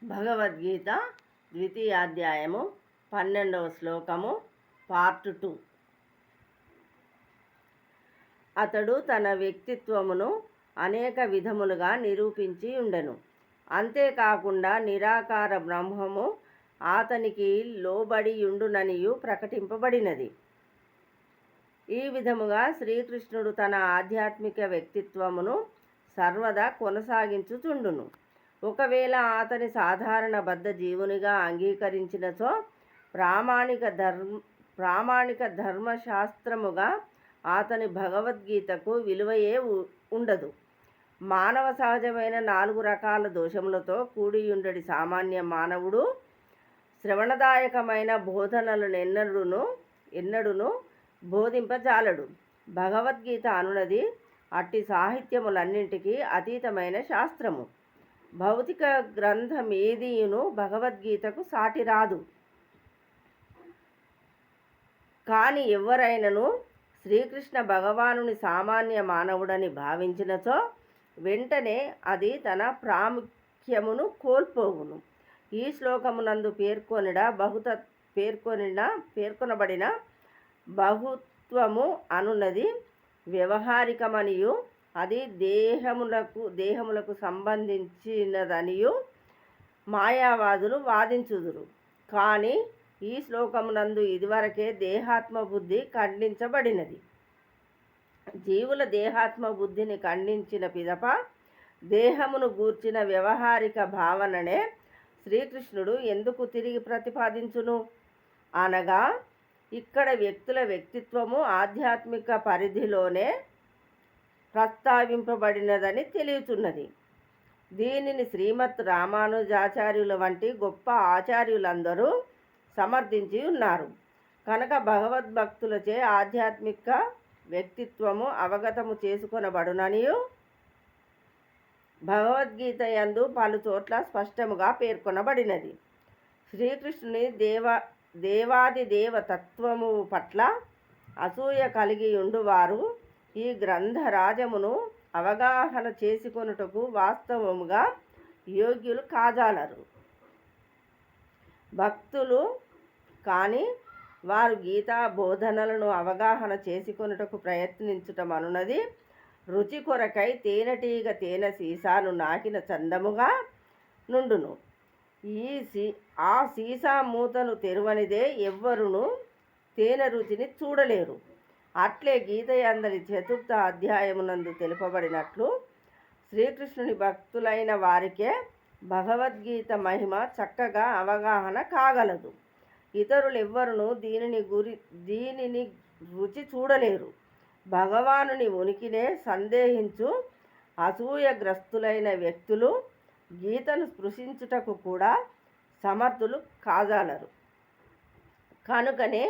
భగవద్గీత ద్వితీయాధ్యాయము 12వ శ్లోకము పార్ట్ 2. అతడు తన వ్యక్తిత్వమును అనేక విధములుగా నిరూపించి ఉండెను. అంతేకాకుండా నిరాకార బ్రహ్మము అతనికి లోబడియుండుననియు ప్రకటింపబడినది. ఈ విధముగా శ్రీకృష్ణుడు తన ఆధ్యాత్మిక వ్యక్తిత్వమును సర్వదా కొనసాగించుచుండును. ఒకవేళ అతని సాధారణ బద్ధ జీవునిగా అంగీకరించినచో ప్రామాణిక ధర్మశాస్త్రముగా అతని భగవద్గీతకు విలువయే ఉండదు. మానవ సహజమైన 4 రకాల దోషములతో కూడియుండడి సామాన్య మానవుడు శ్రవణదాయకమైన బోధనలను ఎన్నడూను బోధింపజాలడు. భగవద్గీత అనునది అట్టి సాహిత్యములన్నింటికీ అతీతమైన శాస్త్రము. భౌతిక గ్రంథమేదియును భగవద్గీతకు సాటి రాదు. కాని ఎవరైనను శ్రీకృష్ణ భగవానుని సామాన్య మానవుడని భావించినచో వెంటనే అది తన ప్రాముఖ్యమును కోల్పోవును. ఈ శ్లోకమునందు పేర్కొనబడిన బహుత్వము అనున్నది వ్యవహారికమనియు అది దేహములకు సంబంధించినదనియు మాయావాదులు వాదించుదురు. కానీ ఈ శ్లోకమునందు ఇదివరకే దేహాత్మబుద్ధి ఖండించబడినది. జీవుల దేహాత్మబుద్ధిని ఖండించిన పిదప దేహమును గూర్చిన వ్యవహారిక భావననే శ్రీకృష్ణుడు ఎందుకు తిరిగి ప్రతిపాదించును అనగా ఇక్కడ వ్యక్తుల వ్యక్తిత్వము ఆధ్యాత్మిక పరిధిలోనే ప్రస్తావింపబడినదని తెలియచున్నది. దీనిని శ్రీమద్ రామానుజాచార్యుల వంటి గొప్ప ఆచార్యులందరూ సమర్థించి ఉన్నారు. కనుక భగవద్భక్తులచే ఆధ్యాత్మిక వ్యక్తిత్వము అవగతము చేసుకొనబడుననియు భగవద్గీత యందు పలు చోట్ల స్పష్టముగా పేర్కొనబడినది. శ్రీకృష్ణుని దేవాదిదేవ తత్వము పట్ల అసూయ కలిగి ఉండువారు ఈ గ్రంథరాజమును అవగాహన చేసుకొనుటకు వాస్తవముగా యోగ్యులు కాజాలరు. భక్తులు కానీ వారు గీతా బోధనలను అవగాహన చేసుకొనుటకు ప్రయత్నించుటమనున్నది రుచి కొరకై తేనెటీగ తేనె సీసాను నాకిన చందముగా నుండును. ఆ సీసా మూతను తెరువనిదే ఎవ్వరును తేనె రుచిని చూడలేరు. అట్లే గీత యందలి 4వ అధ్యాయమునందు తెలుపబడినట్లు శ్రీకృష్ణుని భక్తులైన వారికే భగవద్గీత మహిమ చక్కగా అవగాహన కాగలదు. ఇతరులెవ్వరును దీనిని రుచి చూడలేరు. భగవానుని ఉనికినే సందేహించు అసూయగ్రస్తులైన వ్యక్తులు గీతను స్పృశించుటకు కూడా సమర్థులు కాజాలరు. కనుకనే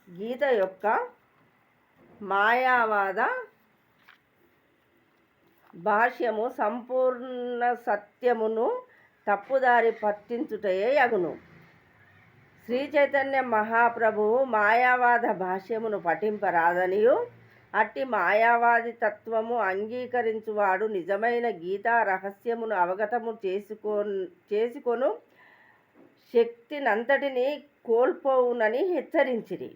గీత యొక్క మాయావాద భాష్యము సంపూర్ణ సత్యమును తప్పుదారి పట్టించుటయే యగును. శ్రీ చైతన్య మహాప్రభువు మాయావాద భాష్యమును పఠింపరాదనియు అట్టి మాయావాది తత్వము అంగీకరించువాడు నిజమైన గీతా రహస్యమును అవగతము చేసుకొను శక్తినంతటినీ కోల్పోవునని హెచ్చరించిరి.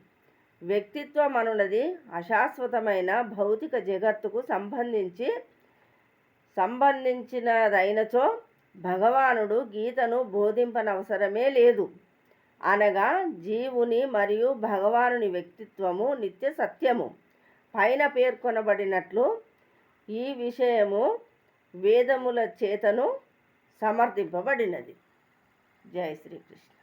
వ్యక్తిత్వమనున్నది అశాశ్వతమైన భౌతిక జగత్తుకు సంబంధించినదైనచో భగవానుడు గీతను బోధింపనవసరమే లేదు. అనగా జీవుని మరియు భగవానుని వ్యక్తిత్వము నిత్య సత్యము. పైన పేర్కొనబడినట్లు ఈ విషయము వేదముల చేతను సమర్థింపబడినది. జై శ్రీకృష్ణ.